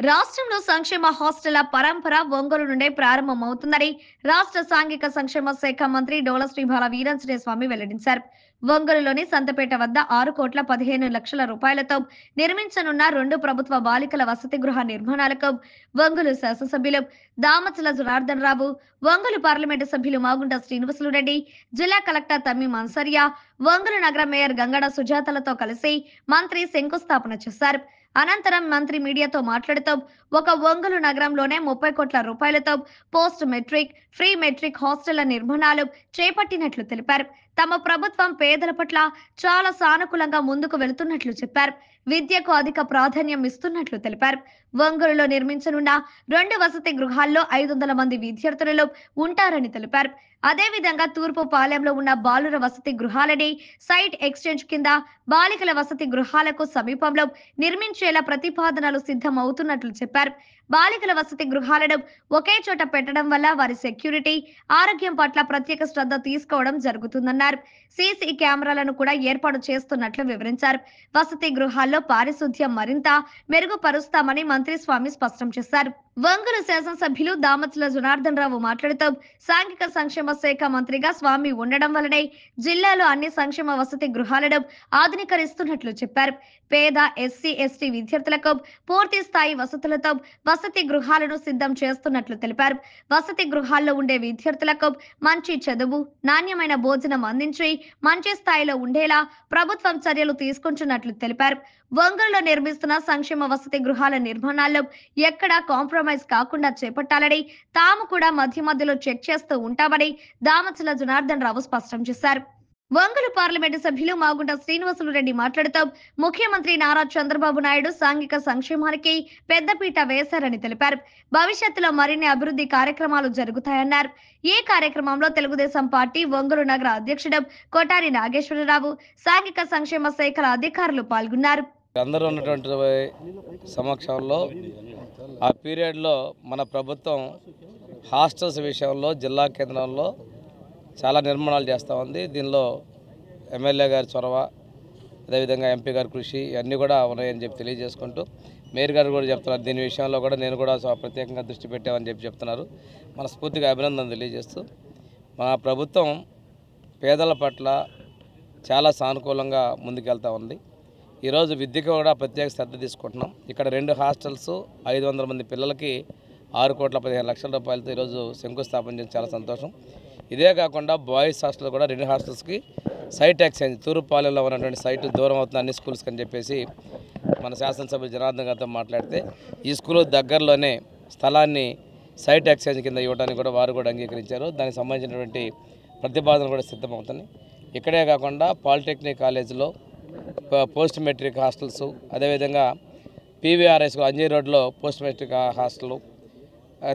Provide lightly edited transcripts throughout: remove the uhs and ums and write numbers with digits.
రాష్ట్రంలో సంక్షేమ హాస్టళ్ల పరంపర ఒంగోలు నుండే ప్రారంభమవుతుందని రాష్ట్ర సాంఘిక సంక్షేమ శాఖ మంత్రి డోల శ్రీబాల వీరాంజనేయ స్వామి వెల్లడించారు. ఒంగోలులోని సంతపేట వద్ద 6,15,00,000 రూపాయలతో నిర్మించనున్న 2 ప్రభుత్వ బాలికల వసతి గృహ నిర్మాణాలకు ఒంగోలు శాసనసభ్యులు దామచల జనార్దన్ రావు, ఒంగోలు పార్లమెంటు సభ్యులు మాగుంట శ్రీనివాసులు రెడ్డి, జిల్లా కలెక్టర్ తమ్మీం అన్సరియా, ఒంగోలు నగర మేయర్ గంగడ సుజాతలతో కలిసి మంత్రి శంకుస్థాపన చేశారు. అనంతరం మంత్రి మీడియాతో మాట్లాడుతూ ఒక ఒంగోలు నగరంలోనే 30 కోట్ల రూపాయలతో పోస్ట్ మెట్రిక్, ఫ్రీ మెట్రిక్ హాస్టళ్ల నిర్మాణాలు చేపట్టినట్లు తెలిపారు. తమ ప్రభుత్వం పేదల పట్ల చాలా సానుకూలంగా ముందుకు వెళుతున్నట్లు చెప్పారు. విద్యకు అధిక ప్రాధాన్యం ఇస్తున్నట్లు తెలిపారు. ఒంగోలులో నిర్మించనున్న 2 వసతి గృహాల్లో 500 మంది విద్యార్థులు ఉంటారని తెలిపారు. అదేవిధంగా తూర్పు పాలెంలో ఉన్న బాలుర వసతి గృహాలని సైట్ ఎక్స్చేంజ్ కింద బాలికల వసతి గృహాలకు సమీపంలో నిర్మించేలా ప్రతిపాదనలు సిద్ధం అవుతున్నట్లు చెప్పారు. బాలికల వసతి గృహాలను ఒకే చోట పెట్టడం వల్ల వారి సెక్యూరిటీ, ఆరోగ్యం పట్ల ప్రత్యేక శ్రద్ధ తీసుకోవడం జరుగుతుందన్నారు. సీసీ కెమెరాలను కూడా ఏర్పాటు చేస్తున్నట్లు వివరించారు. వసతి గృహాల్లో పారిశుద్ధ్యం మరింత మెరుగుపరుస్తామని మంత్రి స్వామి స్పష్టం చేశారు. ఒంగోలు శాసనసభ్యులు దామచల జనార్దన్ రావు మాట్లాడుతూ సాంఘిక సంక్షేమ శాఖ మంత్రిగా స్వామి ఉండడం వల్లనే జిల్లాలో అన్ని సంక్షేమ వసతి గృహాలను ఆధునీకరిస్తున్నట్లు చెప్పారు. పేద ఎస్సీ, ఎస్టీ విద్యార్థులకు పూర్తి స్థాయి వసతులతో వసతి గృహాలను సిద్ధం చేస్తున్నట్లు తెలిపారు. వసతి గృహాల్లో ఉండే విద్యార్థులకు మంచి చదువు, నాణ్యమైన భోజనం అందించి మంచి స్థాయిలో ఉండేలా ప్రభుత్వం చర్యలు తీసుకుంటున్నట్లు తెలిపారు. ఒంగోలులో నిర్మిస్తున్న సంక్షేమ వసతి గృహాల నిర్మాణాల్లో ఎక్కడా కాంప్రమైజ్ కాకుండా చేపట్టాలని తాము కూడా మధ్యలో చెక్ చేస్తూ ఉంటామని దామచల జనార్దన్ రావు స్పష్టం చేశారు. ఒంగోలు పార్లమెంటు సభ్యులు మాగుంట శ్రీనివాసులు రెడ్డి మాట్లాడుతూ ముఖ్యమంత్రి నారా చంద్రబాబు నాయుడు సాంఘిక సంక్షేమానికి పెద్దపీట వేశారని తెలిపారు. భవిష్యత్తులో మరిన్ని అభివృద్ధి కార్యక్రమాలు జరుగుతాయన్నారు. ఈ కార్యక్రమంలో తెలుగుదేశం పార్టీ ఒంగోలు నగర అధ్యక్షుడు కొటారి నాగేశ్వరరావు, సాంఘిక సంక్షేమ శాఖల అధికారులు పాల్గొన్నారు. అందరూ ఉన్నటువంటి సమక్షంలో ఆ పీరియడ్లో మన ప్రభుత్వం హాస్టల్స్ విషయంలో జిల్లా కేంద్రంలో చాలా నిర్మాణాలు చేస్తూ ఉంది. దీనిలో ఎమ్మెల్యే గారి చొరవ, అదేవిధంగా ఎంపీ గారి కృషి ఇవన్నీ కూడా ఉన్నాయని చెప్పి తెలియజేసుకుంటూ మేయర్ గారు కూడా చెప్తున్నారు. దీని విషయంలో కూడా నేను కూడా ప్రత్యేకంగా దృష్టి పెట్టామని చెప్పి చెప్తున్నారు. మనస్ఫూర్తిగా అభినందన తెలియజేస్తూ మన ప్రభుత్వం పేదల పట్ల చాలా సానుకూలంగా ముందుకెళ్తూ ఉంది. ఈరోజు విద్యకు కూడా ప్రత్యేక శ్రద్ధ తీసుకుంటున్నాం. ఇక్కడ 2 హాస్టల్స్ 500 మంది పిల్లలకి 6,15,00,000 రూపాయలతో ఈరోజు శంకుస్థాపన చేయడం చాలా సంతోషం. ఇదే కాకుండా బాయ్స్ హాస్టల్ కూడా 2 హాస్టల్స్కి సైట్ ఎక్స్చేంజ్, తూర్పుపాలెంలో ఉన్నటువంటి సైట్ దూరం అవుతుంది అన్ని స్కూల్స్కి అని చెప్పేసి మన శాసనసభ్యులు జనార్దన్ గారితో మాట్లాడితే ఈ స్కూల్ దగ్గరలోనే స్థలాన్ని సైట్ ఎక్స్చేంజ్ కింద ఇవ్వడానికి కూడా వారు కూడా అంగీకరించారు. దానికి సంబంధించినటువంటి ప్రతిపాదన కూడా సిద్ధమవుతుంది. ఇక్కడే కాకుండా పాలిటెక్నిక్ కాలేజీలో పోస్ట్ మెట్రిక్ హాస్టల్స్, అదేవిధంగా పీవీఆర్ఎస్ అంజీ రోడ్లో పోస్ట్ మెట్రిక్ హాస్టల్,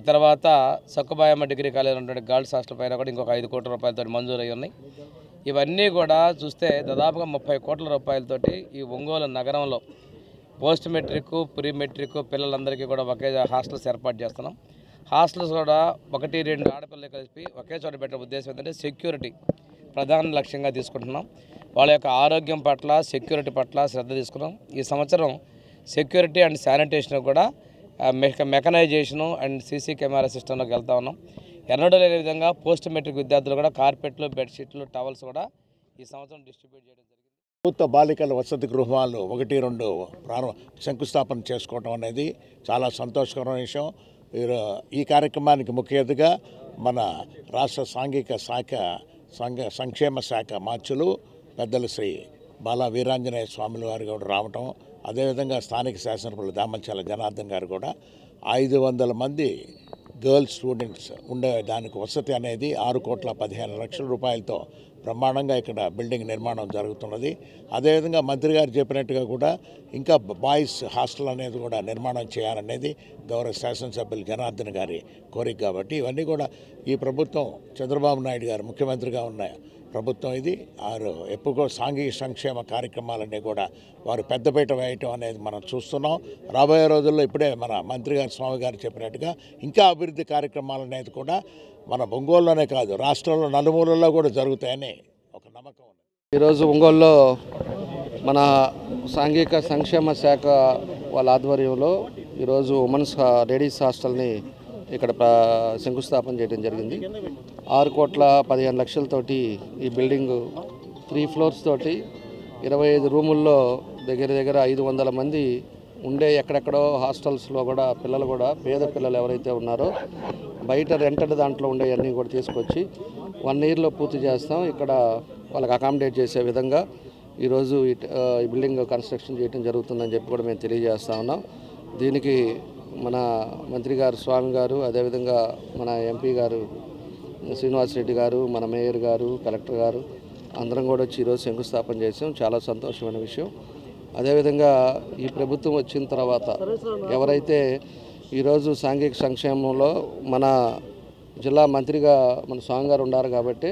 తర్వాత సక్కుబాయమ్మ డిగ్రీ కాలేజ్ ఉన్నటువంటి గర్ల్స్ హాస్టల్ పైన కూడా ఇంకొక 5 కోట్ల రూపాయలతో మంజూరు అయ్యి ఉన్నాయి. ఇవన్నీ కూడా చూస్తే దాదాపుగా 30 కోట్ల రూపాయలతోటి ఈ ఒంగోలు నగరంలో పోస్ట్ మెట్రిక్, ప్రీ మెట్రిక్ పిల్లలందరికీ కూడా ఒకే హాస్టల్స్ ఏర్పాటు చేస్తున్నాం. హాస్టల్స్ కూడా 1-2 ఆడపిల్లలు కలిపి ఒకే చోట పెట్టే ఉద్దేశం ఏంటంటే సెక్యూరిటీ ప్రధాన లక్ష్యంగా తీసుకుంటున్నాం. వాళ్ళ యొక్క ఆరోగ్యం పట్ల, సెక్యూరిటీ పట్ల శ్రద్ధ తీసుకున్నాం. ఈ సంవత్సరం సెక్యూరిటీ అండ్ శానిటేషన్ కూడా మెకనైజేషను అండ్ సీసీ కెమెరా సిస్టంలోకి వెళ్తా ఉన్నాం. ఎన్నడూ లేని విధంగా పోస్ట్ మెట్రిక్ విద్యార్థులు కూడా కార్పెట్లు, బెడ్షీట్లు, టవల్స్ కూడా ఈ సంవత్సరం డిస్ట్రిబ్యూట్ చేయడం జరిగింది. ప్రభుత్వ బాలికల వసతి గృహాలు 1-2 శంకుస్థాపన చేసుకోవడం అనేది చాలా సంతోషకరమైన విషయం. ఈ కార్యక్రమానికి ముఖ్య అతిథిగా మన రాష్ట్ర సంక్షేమ శాఖ మార్చులు పెద్దలు శ్రీ బాల వీరాంజనేయ స్వాముల వారు కూడా రావటం, అదేవిధంగా స్థానిక శాసనసభ్యులు దామచల జనార్దన్ గారు కూడా 500 మంది గర్ల్స్ స్టూడెంట్స్ ఉండే దానికి వసతి అనేది 6,15,00,000 రూపాయలతో బ్రహ్మాండంగా ఇక్కడ బిల్డింగ్ నిర్మాణం జరుగుతున్నది. అదేవిధంగా మంత్రి గారు చెప్పినట్టుగా కూడా ఇంకా బాయ్స్ హాస్టల్ అనేది కూడా నిర్మాణం చేయాలనేది గౌరవ శాసనసభ్యులు జనార్దన్ గారి కోరిక. కాబట్టి ఇవన్నీ కూడా ఈ ప్రభుత్వం చంద్రబాబు నాయుడు గారు ముఖ్యమంత్రిగా ఉన్న ప్రభుత్వం ఇది. వారు ఎప్పుడో సాంఘిక సంక్షేమ కార్యక్రమాలన్నీ కూడా వారు పెద్దపీట వేయటం అనేది మనం చూస్తున్నాం. రాబోయే రోజుల్లో ఇప్పుడే మన మంత్రి గారు స్వామి గారు చెప్పినట్టుగా ఇంకా అభివృద్ధి కార్యక్రమాలు అనేది కూడా మన ఒంగోలులోనే కాదు రాష్ట్రంలో నలుమూలల్లో కూడా జరుగుతాయని ఒక నమ్మకం ఉంది. ఈరోజు ఒంగోలులో మన సాంఘిక సంక్షేమ శాఖ వాళ్ళ ఆధ్వర్యంలో ఈరోజు ఉమెన్స్ లేడీస్ హాస్టల్ని ఇక్కడ శంకుస్థాపన చేయడం జరిగింది. 6,15,00,000తోటి ఈ బిల్డింగ్ 3 floors తోటి 25 రూముల్లో దగ్గర 500 మంది ఉండే ఎక్కడెక్కడో హాస్టల్స్లో కూడా పిల్లలు కూడా పేద పిల్లలు ఎవరైతే ఉన్నారో బయట రెంటెడ్ దాంట్లో ఉండేవన్నీ కూడా తీసుకొచ్చి 1 yearలో పూర్తి చేస్తాం. ఇక్కడ వాళ్ళకి అకామిడేట్ చేసే విధంగా ఈరోజు ఈ బిల్డింగ్ కన్స్ట్రక్షన్ చేయడం జరుగుతుందని చెప్పి కూడా మేము తెలియజేస్తా ఉన్నాం. దీనికి మన మంత్రి గారు స్వామి గారు, అదేవిధంగా మన ఎంపీ గారు శ్రీనివాసరెడ్డి గారు, మన మేయర్ గారు, కలెక్టర్ గారు అందరం కూడా వచ్చి ఈరోజు శంకుస్థాపన చేసాం. చాలా సంతోషమైన విషయం. అదేవిధంగా ఈ ప్రభుత్వం వచ్చిన తర్వాత ఎవరైతే ఈరోజు సాంఘిక సంక్షేమంలో మన జిల్లా మంత్రిగా మన స్వామి గారు ఉన్నారు కాబట్టి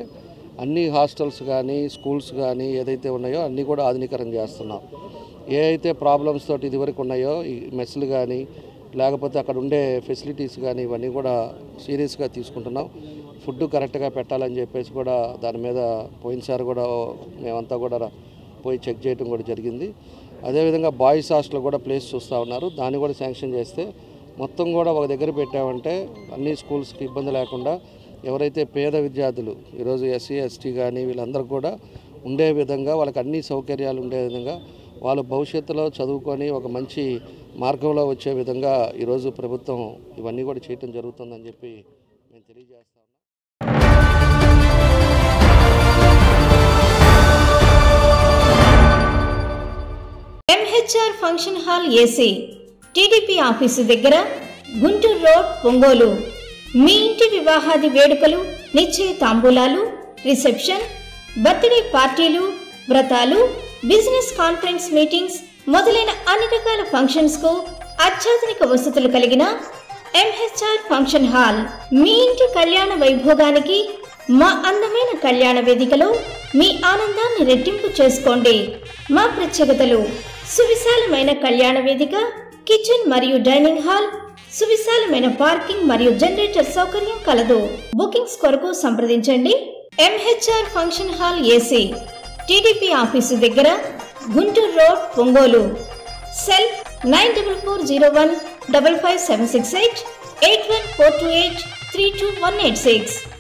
అన్ని హాస్టల్స్ కానీ స్కూల్స్ కానీ ఏదైతే ఉన్నాయో అన్నీ కూడా ఆధునీకరణ చేస్తున్నాం. ఏ అయితే ప్రాబ్లమ్స్ తోటి ఇదివరకు ఉన్నాయో ఈ మెస్లు కానీ లేకపోతే అక్కడ ఉండే ఫెసిలిటీస్ కానీ ఇవన్నీ కూడా సీరియస్గా తీసుకుంటున్నాం. ఫుడ్ కరెక్ట్గా పెట్టాలని చెప్పేసి కూడా దాని మీద పోయినసారి కూడా మేమంతా కూడా పోయి చెక్ చేయడం కూడా జరిగింది. అదేవిధంగా బాయ్స్ హాస్టల్ కూడా ప్లేస్ చూస్తూ ఉన్నారు. దాన్ని కూడా శాంక్షన్ చేస్తే మొత్తం కూడా ఒక దగ్గర పెట్టామంటే అన్ని స్కూల్స్కి ఇబ్బంది లేకుండా ఎవరైతే పేద విద్యార్థులు ఈరోజు ఎస్సీ ఎస్టీ కానీ వీళ్ళందరూ కూడా ఉండే విధంగా వాళ్ళకి అన్ని సౌకర్యాలు ఉండే విధంగా వాళ్ళు భవిష్యత్తులో చదువుకొని ఒక మంచి మార్గంలో వచ్చే విధంగా ఈరోజు ప్రభుత్వం ఇవన్నీ కూడా చేయటం జరుగుతుందని చెప్పి నేను తెలియజేస్తాను. MHR function hall AC TDP office దగ్గర గుంటూరు రోడ్ ఒంగోలు. మీ ఇంటి వివాహాది వేడుకలు, నిశ్చయ తాంబూలాలు, రిసెప్షన్, బర్త్డే పార్టీలు, వ్రతాలు, బిజినెస్ కాన్ఫరెన్స్ మీటింగ్స్ మొదలైన అన్ని రకాల ఫంక్షన్స్ కు అత్యాధునిక వసతులు కలిగిన MHR ఫంక్షన్ హాల్. మీ ఇంటి కళ్యాణ వైభోగానికి మా అందమైన కళ్యాణ వేదికలో మీ ఆనందాన్ని రెట్టింపు చేసుకోండి. మా ప్రత్యేకతలు: సువిశాలమైన కళ్యాణ వేదిక, కిచెన్ మరియు డైనింగ్ హాల్, సువిశాలమైన పార్కింగ్ మరియు జనరేటర్ సౌకర్యం కలదు. బుకింగ్స్ కొరకు సంప్రదించండి. MHR function hall AC TDP office దగ్గర గుంటూరు రోడ్ ఒంగోలు. సెల్ 9440155768 81428 32186.